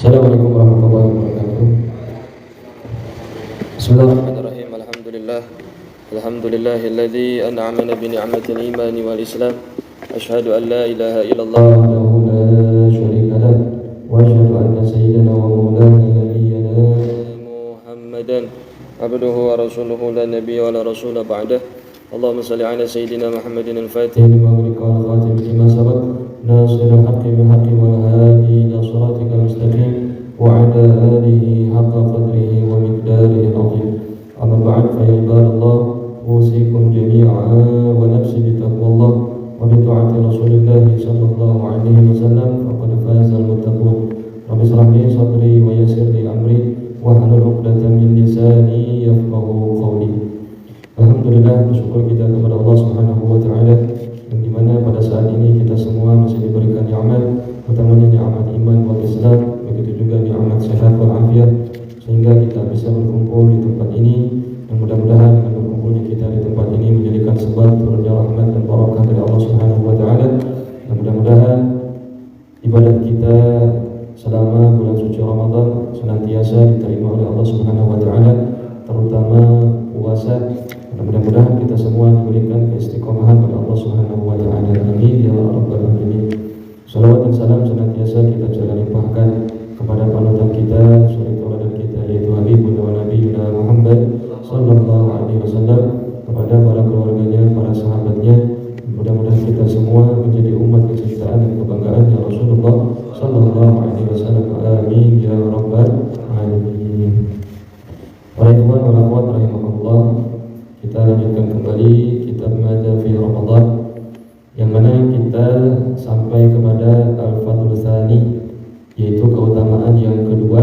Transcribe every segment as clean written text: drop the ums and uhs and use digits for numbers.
Assalamualaikum warahmatullahi wabarakatuh. Bismillahirrahmanirrahim. Alhamdulillahilladzi an'amana bi ni'matil iman wal islam. Asyhadu an la ilaha illallah wahdahu la syarika lah wa asyhadu anna sayyidana wa maulana nabiyyana Muhammadan abduhu wa rasuluhu la nabiyya wa la rasula ba'dah. Allahumma salli ala sayyidina Muhammadin al-fatih lima ughliqa wal khatim lima sabaq nasiril haqqi bil haqqi wal hadi ila siratikal mustaqim wa ala alihi haqqa qadrihi wa miqdarihi al-'azim. Amma ba'd, fa ya ibadallah, usikum jami'an wa nafsi bi taqwallah wa bi ta'ati Rasulillah sallallahu alaihi wasallam faqad faza al-muttaqun. Rabbi shrah li sadri wa yassir li amri wa hlul 'uqdatam min lisani yafqahu qawli. Alhamdulillah, bersyukur kita kepada Allah Subhanahu wa taala yang dimana pada saat ini kita semua masih diberikan nikmat, utamanya nikmat iman wal Islam, begitu juga nikmat sehat wal afiat, sehingga kita bisa berkumpul di tempat ini. Dan mudah-mudahan dengan berkumpulnya kita di tempat ini menjadikan sebab turunnya rahmat dan barakah dari Allah Subhanahu wa taala. Dan mudah-mudahan ibadah kita selama bulan suci Ramadan senantiasa diterima oleh Allah Subhanahu wa taala, terutama puasa. Mudah-mudahan kita semua diberikan keistiqomahan oleh Allah Subhanahu wa taala. Amin ya rabbal alamin. Salawat dan salam senantiasa kita jaga limpahkan kepada panutan kita, suri tauladan kita, yaitu Habibuna wa Nabiyuna Muhammad sallallahu alaihi wasallam, kepada para keluarganya, para sahabatnya. Mudah-mudahan kita semua menjadi umat kecintaan dan kebanggaan ya Rasulullah sallallahu alaihi wasallam. Amin ya rabbal alamin. Para ikhwan wal akhwat rahimakumullah, kita lanjutkan kembali kitab Madza fi Ramadan, yang mana kita sampai kepada Al-Fadlul Tsani, yaitu keutamaan yang kedua,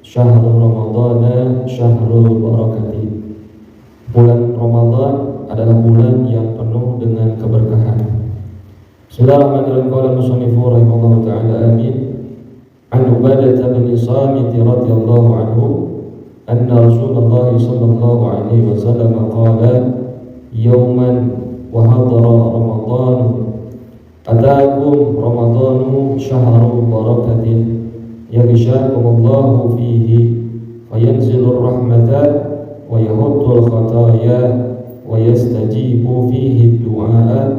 Syahrul Ramadana Syahrul Barakati. Bulan Ramadan adalah bulan yang penuh dengan keberkahan. Bismillahirrahmanirrahim. Qala al-musannifu rahimahullahu ta'ala amin. An Ubadah bin Samit radhiyallahu anhu anna Rasulullah sallallahu alaihi wasallam qala yawman wa hadara Ramadan ataakum Ramadanu syahrul barakatin yaghshakumullahu fihi fayanzilur rahmata wa yahuddul khataya wa yastajibu fihi du'a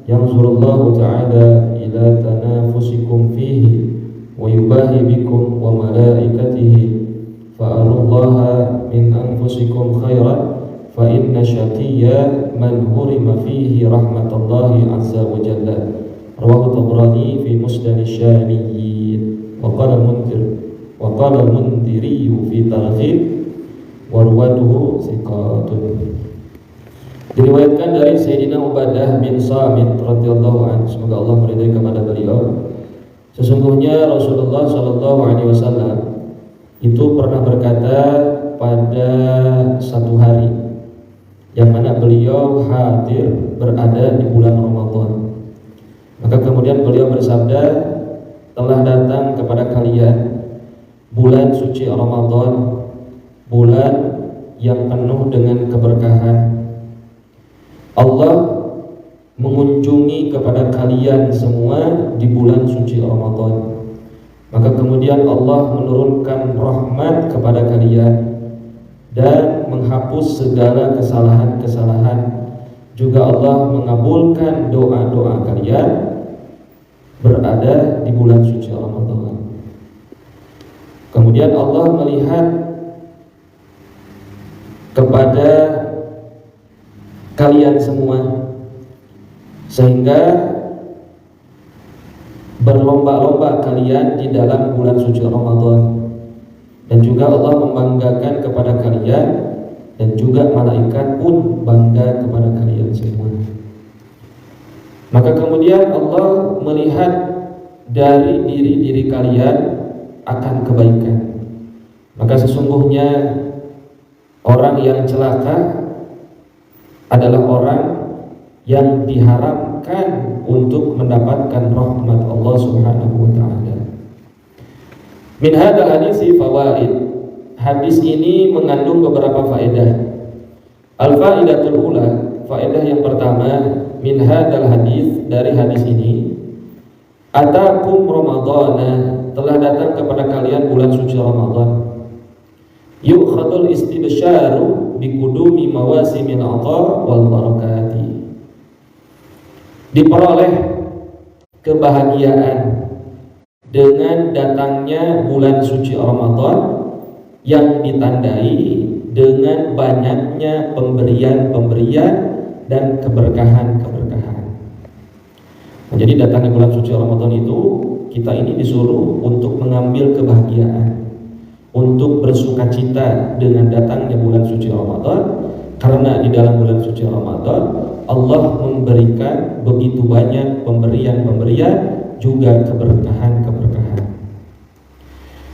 yanzurullahu ta'ala ila tanafusikum fihi wa yubahi bikum wa malaikatihi fa'alullaha min anfusikum khairan fa inna syaqiyya man hurima fihi rahmatallahi azza wa jalla. Rawahu Tabrani fi Musnad asy-Syamiyyin wa qala al-Mundhiri fi Targhib wa ruwatuhu thiqatun. Diriwayatkan dari Sayyidina Ubadah bin Samit radhiyallahu anhu, semoga Allah meridai kepada beliau, sesungguhnya Rasulullah sallallahu alaihi wasallam itu pernah berkata pada satu hari yang mana beliau hadir berada di bulan Ramadan. Maka kemudian beliau bersabda, telah datang kepada kalian bulan suci Ramadan, bulan yang penuh dengan keberkahan. Allah mengunjungi kepada kalian semua di bulan suci Ramadan. Maka kemudian Allah menurunkan rahmat kepada kalian dan menghapus segala kesalahan-kesalahan. Juga Allah mengabulkan doa-doa kalian berada di bulan suci Ramadan. Kemudian Allah melihat kepada kalian semua sehingga berlomba-lomba kalian di dalam bulan suci Ramadan, dan juga Allah membanggakan kepada kalian, dan juga malaikat pun bangga kepada kalian semua. Maka kemudian Allah melihat dari diri-diri kalian akan kebaikan. Maka sesungguhnya orang yang celaka adalah orang yang diharapkan untuk mendapatkan rahmat Allah Subhanahu wa taala. Min hadzal hadisi fawaid. Hadis ini mengandung beberapa faedah. Al-faidatul ula, faedah yang pertama, min hadzal hadis, dari hadis ini, atakum ramadana, telah datang kepada kalian bulan suci Ramadan. Yu'khadul istibsyaru biqudumi mawasimil 'atha wal barakati. Diperoleh kebahagiaan dengan datangnya bulan suci Ramadan yang ditandai dengan banyaknya pemberian-pemberian dan keberkahan-keberkahan. Jadi datangnya bulan suci Ramadan itu kita ini disuruh untuk mengambil kebahagiaan, untuk bersukacita dengan datangnya bulan suci Ramadan, karena di dalam bulan suci Ramadan Allah memberikan begitu banyak pemberian-pemberian juga keberkahan-keberkahan.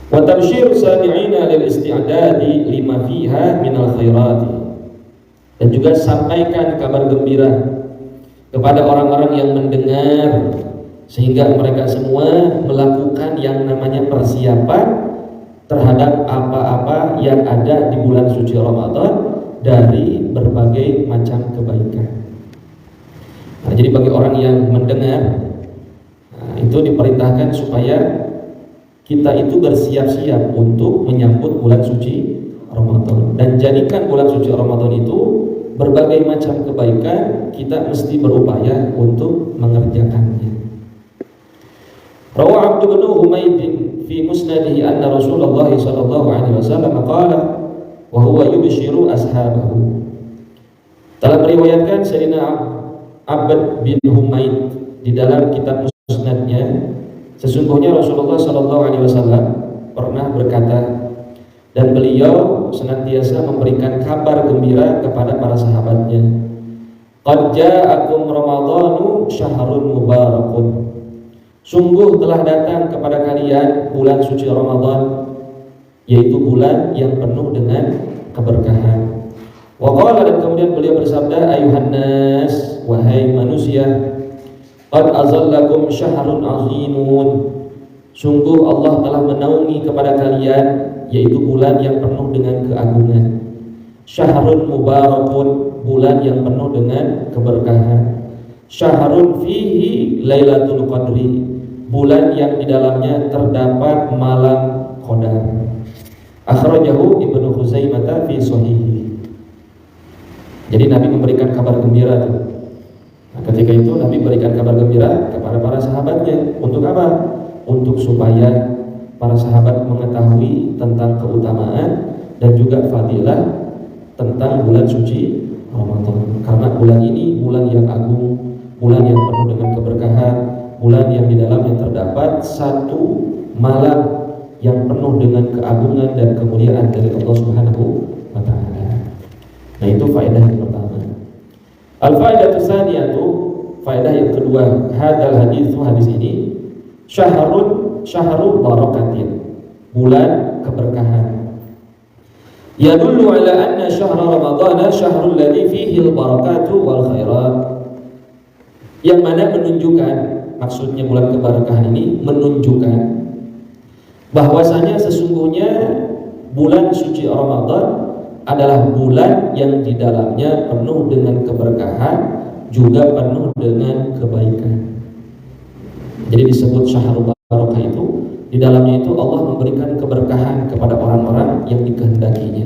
Wa tabsyir sami'ina lil isti'dadi lima fiha minal khairati. Dan juga sampaikan kabar gembira kepada orang-orang yang mendengar, sehingga mereka semua melakukan yang namanya persiapan terhadap apa-apa yang ada di bulan suci Ramadan dari berbagai macam kebaikan. Nah, jadi bagi orang yang mendengar, itu diperintahkan supaya kita itu bersiap-siap untuk menyambut bulan suci Ramadan, dan jadikan bulan suci Ramadan itu berbagai macam kebaikan kita mesti berupaya untuk mengerjakannya. Rawa Abdul bin Humaid fi musnadihi anna Rasulullah sallallahu alaihi wasallam qala wa huwa yubshiru ashabahu. Telah meriwayatkan Sayyidina Abd bin Humaid di dalam kitab musnadnya, sesungguhnya Rasulullah sallallahu alaihi wasallam pernah berkata, dan beliau senantiasa memberikan kabar gembira kepada para sahabatnya, qad ja'akum ramadhanu syahrun mubarakun. Sungguh telah datang kepada kalian bulan suci Ramadan, yaitu bulan yang penuh dengan keberkahan. Wa qala, dan kemudian beliau bersabda, ayuhan nas, wahai manusia, qad azallakum syahrun azimun. Sungguh Allah telah menaungi kepada kalian, yaitu bulan yang penuh dengan keagungan. Syahrun mubarakun, bulan yang penuh dengan keberkahan. Syahrun fihi lailatul qadri, bulan yang di dalamnya terdapat malam qadar. Akhrajahu Ibnu Khuzaimah fi Shahihi. Jadi Nabi memberikan kabar gembira. Nah, ketika itu Nabi berikan kabar gembira kepada para sahabatnya. Untuk apa? Untuk supaya para sahabat mengetahui tentang keutamaan dan juga fadilah tentang bulan suci Ramadan. Karena bulan ini bulan yang agung, bulan yang penuh dengan keberkahan, bulan yang di dalamnya terdapat satu malam yang penuh dengan keagungan dan kemuliaan dari Allah Subhanahu wa taala. Nah, itu faedah yang pertama. Al-faedatu tsaniyatu, faedah yang kedua, hadal hadis ini syahrul barakatin, bulan keberkahan. Yadullu ala anna syahr Ramadan syahrul ladzi fihi al-barakatu wal khairat. Yang mana menunjukkan, maksudnya bulan keberkahan ini menunjukkan bahwasanya sesungguhnya bulan suci Ramadan adalah bulan yang di dalamnya penuh dengan keberkahan, juga penuh dengan kebaikan. Jadi disebut syahrul barakah itu, di dalamnya itu Allah memberikan keberkahan kepada orang-orang yang dikehendakinya,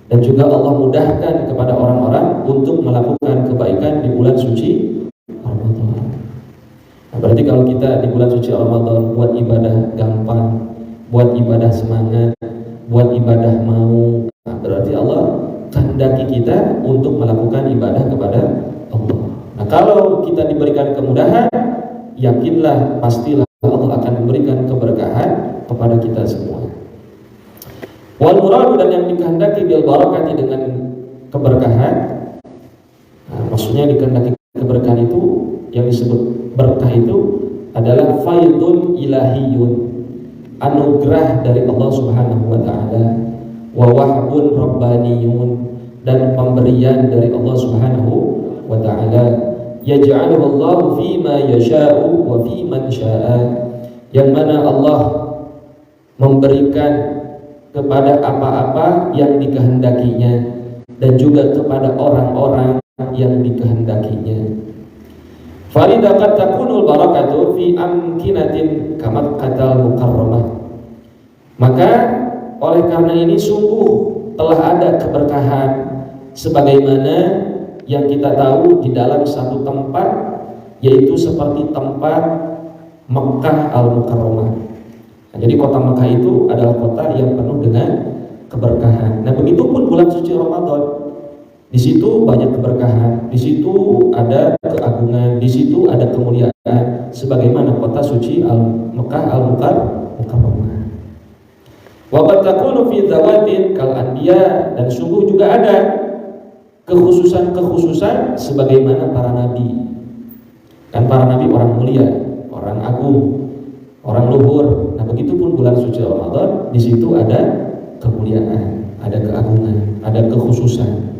dan juga Allah mudahkan kepada orang-orang untuk melakukan kebaikan di bulan suci Ramadan. Nah, berarti kalau kita di bulan suci Ramadan buat ibadah gampang, buat ibadah semangat, buat ibadah mau, nah, berarti Allah kehendaki kita untuk melakukan ibadah kepada Allah. Nah, kalau kita diberikan kemudahan, yakinlah, pastilah Allah akan memberikan keberkahan kepada kita semua. Wal muradu, dan yang dikehendaki bil barakati dengan keberkahan, nah, maksudnya dikehendaki keberkahan itu, yang disebut berkah itu adalah faidun ilahiyun, anugerah dari Allah Subhanahu wa taala, wa wahbun rabbaniyun, dan pemberian dari Allah Subhanahu wa taala, yaj'aluhu Allah fi ma yasha'u wa fi man syaa, yang mana Allah memberikan kepada apa-apa yang dikehendakinya dan juga kepada orang-orang yang dikehendakinya. Farida qad takunul barakatu fi amkinatin kama qatal mukarramah. Maka oleh karena ini sungguh telah ada keberkahan sebagaimana yang kita tahu di dalam satu tempat, yaitu seperti tempat Mekkah Al-Mukarramah. Nah, jadi kota Mekkah itu adalah kota yang penuh dengan keberkahan. Nah, begitupun bulan suci Ramadan. Di situ banyak keberkahan, di situ ada keagungan, di situ ada kemuliaan sebagaimana kota suci Mekkah Al-Mukarramah. Wa qad takunu fi zawatin kal anbiya, dan sungguh juga ada kekhususan sebagaimana para nabi. Kan para nabi orang mulia, orang agung, orang luhur. Nah, begitupun bulan suci Ramadan, di situ ada kemuliaan, ada keagungan, ada kekhususan.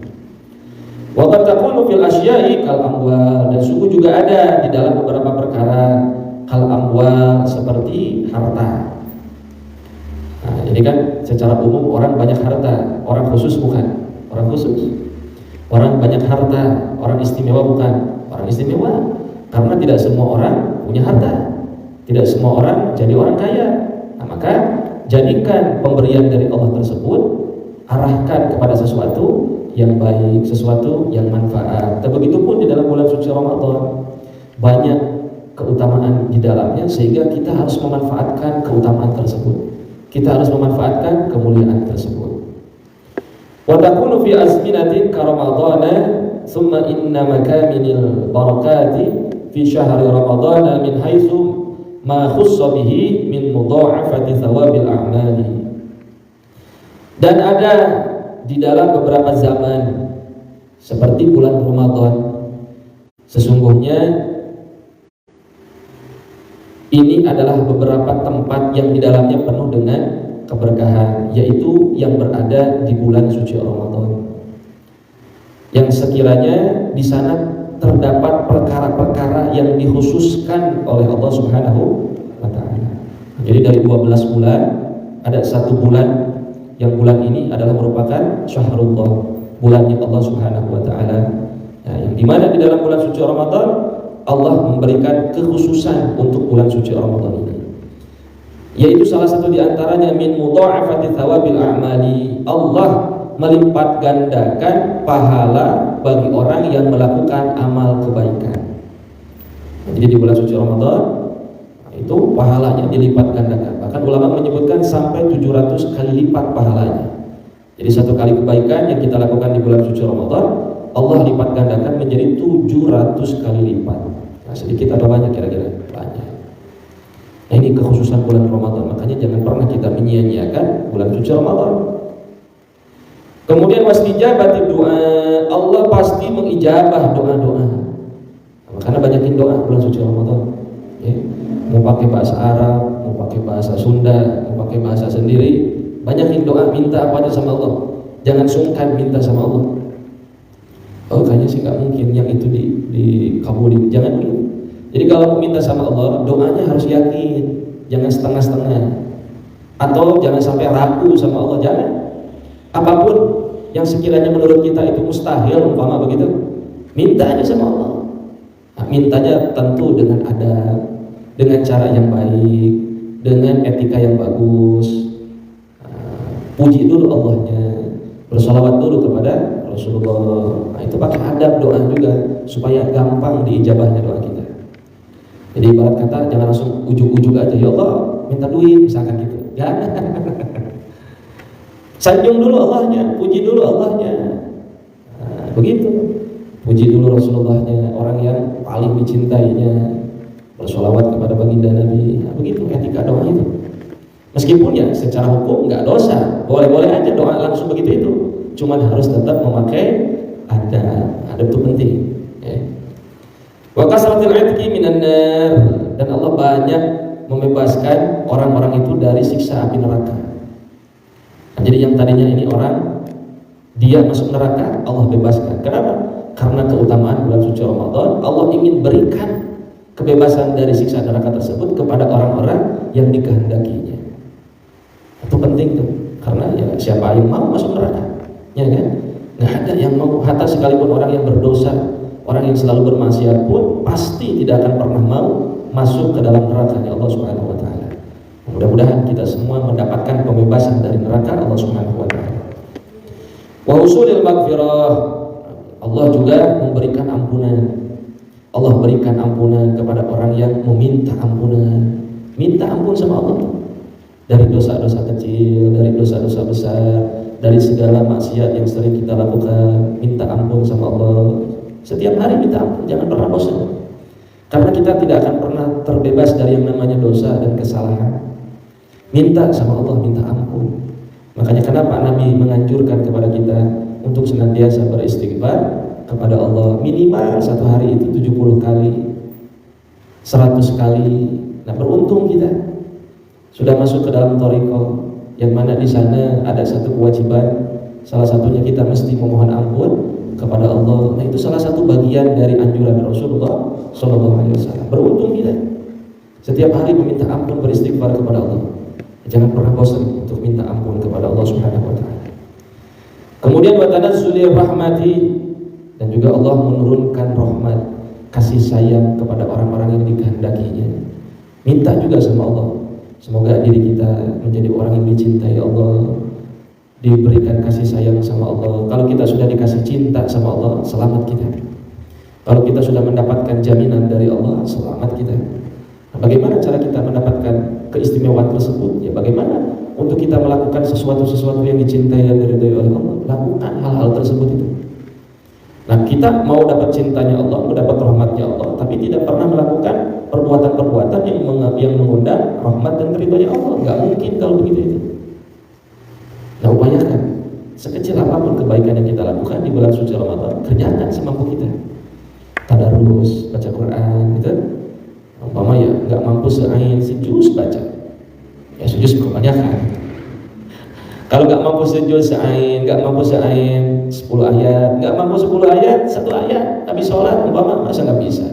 Wa qad takunu fil asya'i kal amwal, dan sungguh juga ada di dalam beberapa perkara kal amwal, seperti harta. Nah, jadi kan secara umum orang banyak harta, orang khusus bukan, orang khusus. Orang banyak harta, orang istimewa bukan, orang istimewa. Karena tidak semua orang punya harta, tidak semua orang jadi orang kaya. Nah, maka jadikan pemberian dari Allah tersebut, arahkan kepada sesuatu yang baik, sesuatu yang manfaat. Dan begitupun di dalam bulan suci Ramadan, banyak keutamaan di dalamnya, sehingga kita harus memanfaatkan keutamaan tersebut. Kita harus memanfaatkan kemuliaan tersebut. Wa takunu fi azminatin ka ramadhana thumma inna makaminil barakati fi syahri ramadhana min haitsu ma khussa bihi min mudha'afati thawabil a'mali. Dan ada di dalam beberapa zaman seperti bulan Ramadan, sesungguhnya ini adalah beberapa tempat yang di dalamnya penuh dengan keberkahan, yaitu yang berada di bulan suci Ramadan, yang sekiranya di sana terdapat perkara-perkara yang dikhususkan oleh Allah Subhanahu wa Ta'ala. Jadi dari 12 bulan ada satu bulan, yang bulan ini adalah merupakan syahrullah, bulannya Allah Subhanahu wa Ta'ala. Nah, yang dimana di dalam bulan suci Ramadan Allah memberikan kekhususan untuk bulan suci Ramadan ini, yaitu salah satu diantaranya min mudha'afati thawabil a'mali, Allah melipat gandakan pahala bagi orang yang melakukan amal kebaikan. Jadi di bulan suci Ramadan itu pahalanya dilipat gandakan. Bahkan ulama menyebutkan sampai 700 kali lipat pahalanya. Jadi satu kali kebaikan yang kita lakukan di bulan suci Ramadan, Allah lipat gandakan menjadi 700 kali lipat. Nah, sedikit atau banyak kira-kira? Banyak. Nah, ini kekhususan bulan Ramadan. Makanya jangan pernah kita menyia-nyiakan bulan suci Ramadan. Kemudian wastijabati doa, Allah pasti mengijabah doa-doa. Karena banyakin doa bulan suci Ramadan. Ya. Mau pakai bahasa Arab, mau pakai bahasa Sunda, mau pakai bahasa sendiri, banyakin doa, minta apa aja sama Allah. Jangan sungkan minta sama Allah. Oh, kayaknya sih nggak mungkin yang itu dikabulin. Jangan begitu. Jadi kalau mau minta sama Allah, doanya harus yakin, jangan setengah-setengah. Atau jangan sampai ragu sama Allah, jangan. Apapun yang sekiranya menurut kita itu mustahil, umpama begitu, minta aja sama Allah. Nah, mintanya tentu dengan adab, dengan cara yang baik, dengan etika yang bagus. Puji dulu Allahnya, bersolawat dulu kepada Rasulullah. Nah, itu pakai adab doa juga supaya gampang diijabahnya doa kita. Jadi ibarat kata jangan langsung ujuk-ujuk aja, ya Allah minta duit misalkan gitu. Jangan. Sanjung dulu Allahnya, puji dulu Allahnya. Nah, begitu. Puji dulu Rasulullahnya, orang yang paling dicintainya. Bersolawat kepada baginda Nabi. Nah, begitu etika doa itu. Meskipun ya secara hukum nggak dosa, boleh-boleh aja doa langsung begitu itu. Cuman harus tetap memakai adab itu penting. Wa kasratil 'itqi minan nar, dan Allah banyak membebaskan orang-orang itu dari siksa api neraka. Nah, jadi yang tadinya ini orang dia masuk neraka, Allah bebaskan. Kenapa? Karena keutamaan bulan suci Ramadan, Allah ingin berikan kebebasan dari siksa neraka tersebut kepada orang-orang yang dikehendakinya. Itu penting tuh, karena ya siapa yang mau masuk neraka? Ya kan? Nggak ada yang mau, hatta sekalipun orang yang berdosa, orang yang selalu bermaksiat pun pasti tidak akan pernah mau masuk ke dalam neraka Allah Subhanahu wa Ta'ala. Mudah-mudahan kita semua mendapatkan pembebasan dari neraka Allah Subhanahu wa taala. Wa usulil maghfirah, Allah juga memberikan ampunan. Allah berikan ampunan kepada orang yang meminta ampunan. Minta ampun sama Allah dari dosa-dosa kecil, dari dosa-dosa besar, dari segala maksiat yang sering kita lakukan. Minta ampun sama Allah. Setiap hari minta ampun, jangan pernah bosan. Karena kita tidak akan pernah terbebas dari yang namanya dosa dan kesalahan. Minta sama Allah, minta ampun. Makanya kenapa Nabi menganjurkan kepada kita untuk senantiasa beristighfar kepada Allah, minimal satu hari itu 70 kali, 100 kali. Nah, beruntung kita sudah masuk ke dalam thariqah yang mana di sana ada satu kewajiban, salah satunya kita mesti memohon ampun kepada Allah. Nah, itu salah satu bagian dari anjuran Rasulullah SAW. Beruntung kita setiap hari meminta ampun, beristighfar kepada Allah. Jangan pernah bosan untuk minta ampun kepada Allah Subhanahu wa taala. Kemudian wa tanazzuli rahmati, dan juga Allah menurunkan rahmat, kasih sayang kepada orang-orang yang dikehendakinya. Minta juga sama Allah, semoga diri kita menjadi orang yang dicintai Allah, diberikan kasih sayang sama Allah. Kalau kita sudah dikasih cinta sama Allah, selamat kita. Kalau kita sudah mendapatkan jaminan dari Allah, selamat kita. Nah, bagaimana cara kita mendapatkan keistimewaan tersebut? Ya, bagaimana untuk kita melakukan sesuatu yang dicintai dan diridhai oleh Allah? Lakukan hal-hal tersebut itu. Nah, kita mau dapat cintanya Allah, mau dapat rahmatnya Allah, tapi tidak pernah melakukan perbuatan-perbuatan yang mengundang rahmat dan ridhonya Allah. Nggak mungkin kalau begitu itu. Nah, upayakan sekecil apapun kebaikan yang kita lakukan di bulan suci Ramadan, kerjakan semampu kita. Tadarus, baca Quran, gitu. Umpama ya nggak mampu seain sejuz baca, ya sejuz kebanyakan. Kalau nggak mampu sejuz seain, nggak mampu seain 10 ayat, nggak mampu 10 ayat 1 ayat, habis sholat umpama masa nggak bisa.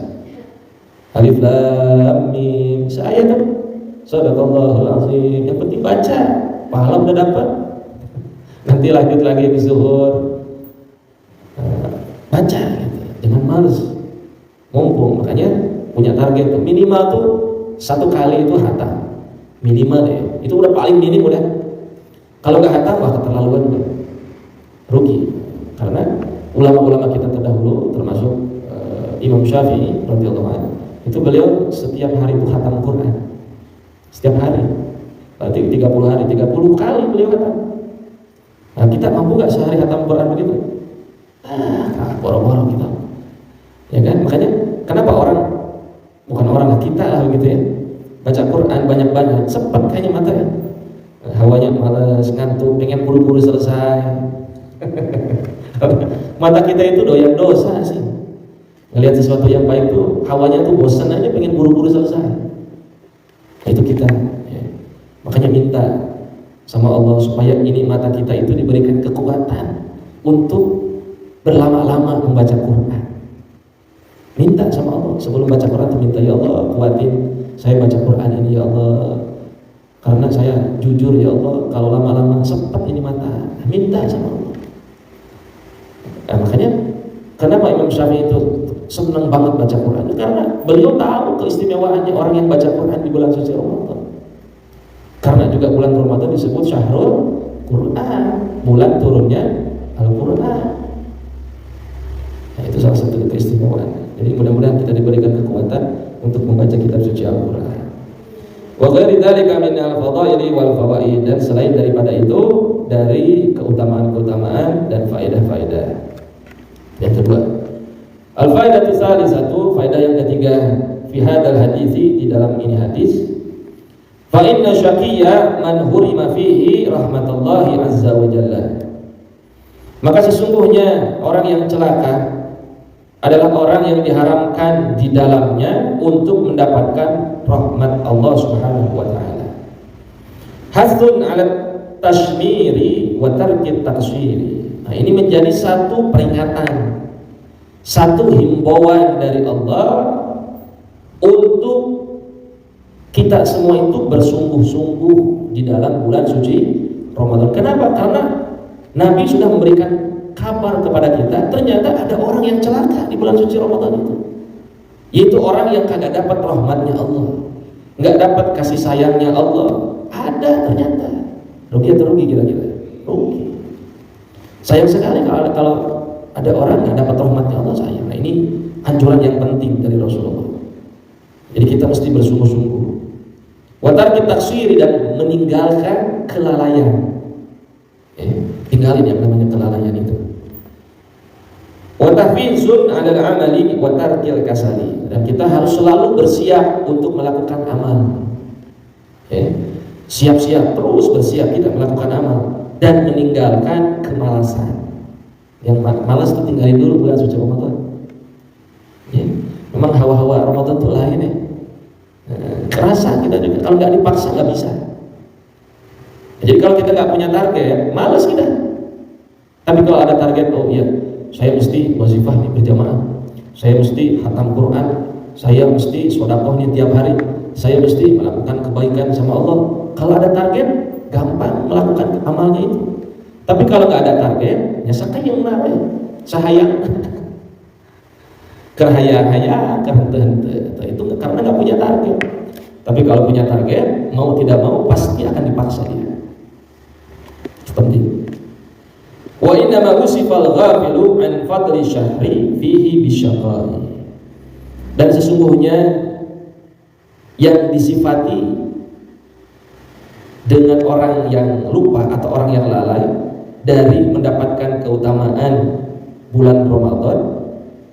Alif lam mim seayat kan, sadaqallahul azim. Yang penting baca, pahala udah dapat. Nanti lanjut lagi di zuhur, baca gitu. Jangan males, mumpung. Makanya punya target tuh, minimal tuh 1 kali itu hatam, minimal ya. Itu udah paling minim udah. Kalau nggak hatam, wah keterlaluan udah, rugi. Karena ulama-ulama kita terdahulu, termasuk Imam Syafi'i radhiyallahu anhu, itu beliau setiap hari itu hatam Quran, setiap hari. Berarti 30 hari, 30 kali beliau hatam. Nah, kita mampu nggak sehari hatam Quran begitu? Boro-boro kita, ya kan? Makanya kenapa bukan orang kita lah gitu ya, baca Quran banyak-banyak, cepet kayaknya matanya, hawanya malas, ngantuk, pengen buru-buru selesai. Mata kita itu doyan dosa sih, ngelihat sesuatu yang baik tuh hawanya tuh bosan aja, pengen buru-buru selesai. Nah, itu kita ya. Makanya minta sama Allah supaya ini mata kita itu diberikan kekuatan untuk berlama-lama membaca Quran. Minta sama Allah sebelum baca Quran tuh minta, ya Allah kuatin saya baca Quran ini ya Allah, karena saya jujur ya Allah kalau lama-lama sempat ini mata. Minta sama Allah. Nah, makanya kenapa Imam Syafi'i itu senang banget baca Quran? Karena beliau tahu keistimewaannya orang yang baca Quran di bulan suci Ramadan. Karena juga bulan Ramadan disebut Syahrul Quran, bulan turunnya Al-Quran. Nah, itu salah satu keistimewaan. Jadi mudah-mudahan kita diberikan kekuatan untuk membaca kitab suci Al-Quran. Wa ghairi dzalika min al-fadaili wal fawaid, dan selain daripada itu dari keutamaan-keutamaan dan faedah-faedah. Yang kedua, al-faedatu tsalisatu, faedah yang ketiga, fi hadzal hadisi, di dalam ini hadis, fa inna syaqiyya man hurima fihi rahmatullahi azza wa jalla. Maka sesungguhnya orang yang celaka adalah orang yang diharamkan di dalamnya untuk mendapatkan rahmat Allah Subhanahu wa taala. Hasun 'ala tashmiri wa tarki taqsiri. Nah, ini menjadi satu peringatan, satu himbauan dari Allah untuk kita semua itu bersungguh-sungguh di dalam bulan suci Ramadan. Kenapa? Karena Nabi sudah memberikan kabar kepada kita, ternyata ada orang yang celaka di bulan suci Ramadan itu, yaitu orang yang kagak dapat rahmatnya Allah, nggak dapat kasih sayangnya Allah, Ada ternyata. Rugi atau rugi kira-kira? Rugi. Sayang sekali kalau ada orang yang dapat rahmatnya Allah, sayang. Nah, ini anjuran yang penting dari Rasulullah. Jadi kita mesti bersungguh-sungguh. Wa tarki taksiri, dan meninggalkan kelalaian. Tinggalin yang namanya kelalaian itu. Wa tahfizun 'alal 'amali wa tarkil kasali, dan kita harus selalu bersiap untuk melakukan amal. Siap-siap, terus bersiap kita melakukan amal dan meninggalkan kemalasan. Yang malas itu tinggalin dulu bulan suci Ramadan. Memang hawa-hawa Ramadan itu lain ya. Kerasa kita juga, kalau nggak dipaksa nggak bisa. Jadi kalau kita nggak punya target, malas kita. Tapi kalau ada target, oh iya, saya mesti wazifah nih berjamaah, saya mesti khatam Quran, saya mesti sedekah nih tiap hari, saya mesti melakukan kebaikan sama Allah. Kalau ada target, gampang melakukan amalnya itu. Tapi kalau nggak ada target, ya sakayang nawe, sahayang, kerhaya-haya, kerhente-hente. Itu karena nggak punya target. Tapi kalau punya target, mau tidak mau pasti akan dipaksa dia. Itu penting. Wa inna ma usifal ghafilu an fadli syahri fihi bisyaqai. Dan sesungguhnya yang disifati dengan orang yang lupa atau orang yang lalai dari mendapatkan keutamaan bulan Ramadan,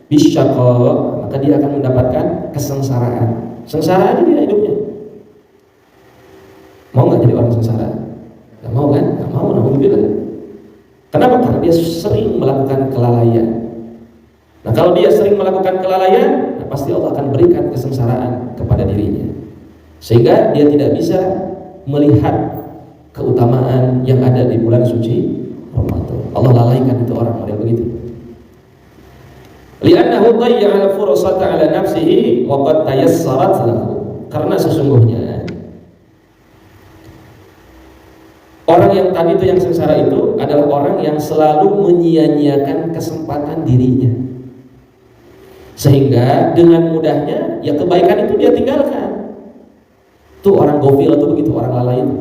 bisyaqa, maka dia akan mendapatkan kesengsaraan. Sengsara aja dia hidupnya. Mau nggak jadi orang sengsara? Nggak mau kan? Nggak mau, alhamdulillah. Kenapa? Karena dia sering melakukan kelalaian. Nah, kalau dia sering melakukan kelalaian, nah pasti Allah akan berikan kesengsaraan kepada dirinya, sehingga dia tidak bisa melihat keutamaan yang ada di bulan suci Ramadan. Allah lalaikan itu orang model begitu. Li'annahu dhayya'al fursata 'ala nafsihi wa qad tayassarat lahu. Karena sesungguhnya orang yang tadi itu yang sengsara itu adalah orang yang selalu menyia-nyiakan kesempatan dirinya. Sehingga dengan mudahnya ya kebaikan itu dia tinggalkan. Tuh orang gofil tuh begitu, orang lalai itu.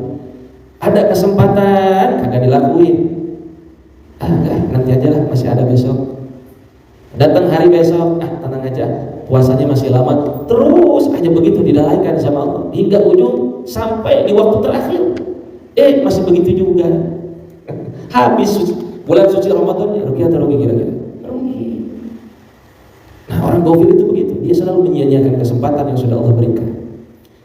Ada kesempatan kagak dilakuin. Enggak, nanti aja lah, masih ada besok. Datang hari besok, tenang aja, puasanya masih lama. Terus aja begitu dilalaikan sama Allah hingga ujung sampai di waktu terakhir. Masih begitu juga. Habis bulan suci Ramadan, ya rugi atau rugi kira-kira? Rugi. Nah, orang gofil itu begitu, dia selalu menyia-nyiakan kesempatan yang sudah Allah berikan.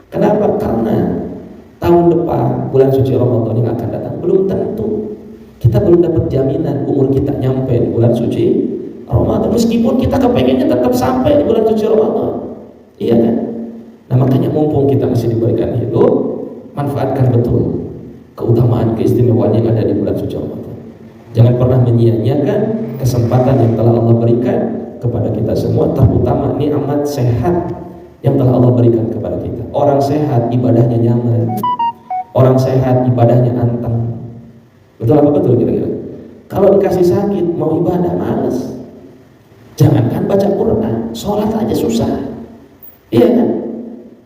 Kenapa? Karena tahun depan bulan suci Ramadan yang akan datang belum tentu. Kita belum dapat jaminan umur kita nyampe di bulan suci Ramadan, meskipun kita kepengennya tetap sampai di bulan suci Ramadan. Iya kan? Nah, makanya mumpung kita masih diberikan hidup, manfaatkan betul keutamaan, keistimewaan yang ada di bulan suci Ramadan. Jangan pernah menyia-nyiakan kesempatan yang telah Allah berikan kepada kita semua, terutama nikmat sehat yang telah Allah berikan kepada kita. Orang sehat ibadahnya nyaman, orang sehat ibadahnya anteng. Betul apa betul kira-kira? Kalau dikasih sakit mau ibadah males. Jangankan baca Quran, sholat aja susah. Iya kan?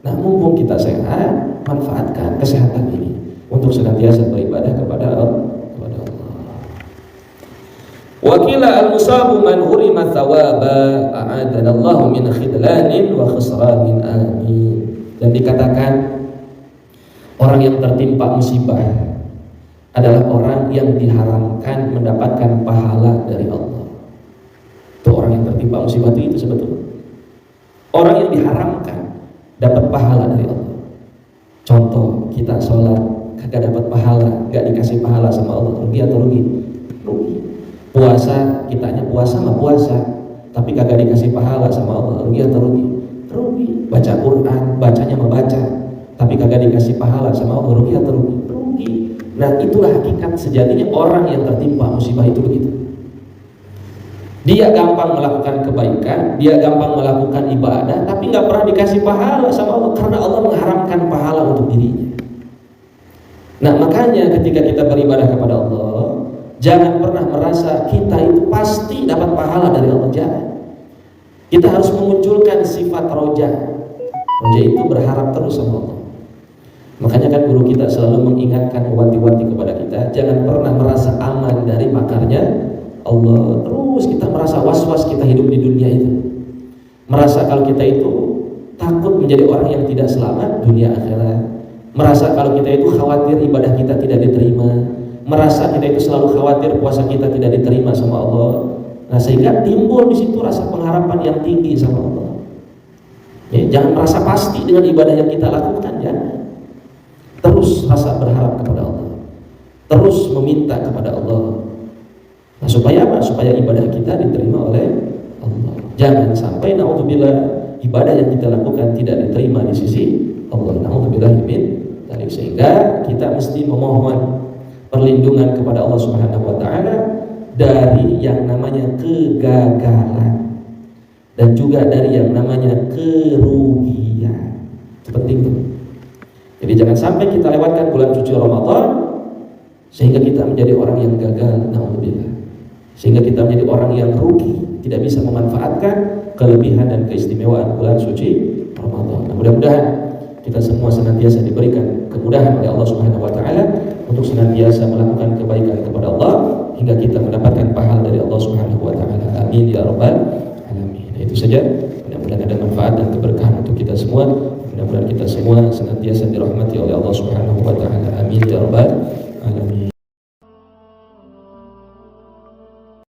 Nah, mumpung kita sehat, manfaatkan kesehatan ini untuk senantiasa beribadah kepada Allah. Wakila al-musabu man hurima thawaba a'adana Allah min khidlanin wa khusranin, amin. Dan dikatakan orang yang tertimpa musibah adalah orang yang diharamkan mendapatkan pahala dari Allah. Itu orang yang tertimpa musibah itu sebetulnya orang yang diharamkan dapat pahala dari Allah. Contoh, kita sholat kagak dapat pahala, gak dikasih pahala sama Allah, rugi atau rugi? Rugi. Puasa, kitanya puasa mah puasa, tapi kagak dikasih pahala sama Allah, rugi atau rugi? Rugi. Baca Quran, bacanya membaca, tapi kagak dikasih pahala sama Allah, rugi atau rugi? Rugi. Nah, itulah hakikat sejatinya orang yang tertimpa musibah itu begitu. Dia gampang melakukan kebaikan, dia gampang melakukan ibadah, tapi nggak pernah dikasih pahala sama Allah karena Allah mengharamkan pahala untuk dirinya. Nah, makanya ketika kita beribadah kepada Allah, jangan pernah merasa kita itu pasti dapat pahala dari Allah. Jangan. Kita harus memunculkan sifat roja. Roja itu berharap terus sama Allah. Makanya kan guru kita selalu mengingatkan, mewanti-wanti kepada kita, jangan pernah merasa aman dari makarnya Allah. Terus kita merasa was-was kita hidup di dunia itu, merasa kalau kita itu takut menjadi orang yang tidak selamat dunia akhirat, merasa kalau kita itu khawatir ibadah kita tidak diterima, merasa kita itu selalu khawatir puasa kita tidak diterima sama Allah. Nah, sehingga timbul di situ rasa pengharapan yang tinggi sama Allah. Ya, jangan merasa pasti dengan ibadah yang kita lakukan, ya. Terus rasa berharap kepada Allah, terus meminta kepada Allah. Nah, supaya apa? Supaya ibadah kita diterima oleh Allah. Jangan sampai naudzubillah ibadah yang kita lakukan tidak diterima di sisi Allah. Naudzubillah min dzalik. Sehingga kita mesti memohon perlindungan kepada Allah Subhanahu wa taala dari yang namanya kegagalan dan juga dari yang namanya kerugian. Itu penting tuh. Jadi jangan sampai kita lewatkan bulan suci Ramadan sehingga kita menjadi orang yang gagal, naudzubillah. Sehingga kita menjadi orang yang rugi, tidak bisa memanfaatkan kelebihan dan keistimewaan bulan suci Ramadan. Nah, mudah-mudahan kita semua senantiasa diberikan kemudahan oleh Allah Subhanahu wa taala untuk senantiasa melakukan kebaikan kepada Allah hingga kita mendapatkan pahala dari Allah Subhanahu wa taala. Amin ya rabbal alamin. Nah, itu saja. Mudah-mudahan ada manfaat dan keberkahan untuk kita semua. Mudah-mudahan kita semua senantiasa dirahmati oleh Allah Subhanahu wa taala. Amin ya rabbal alamin.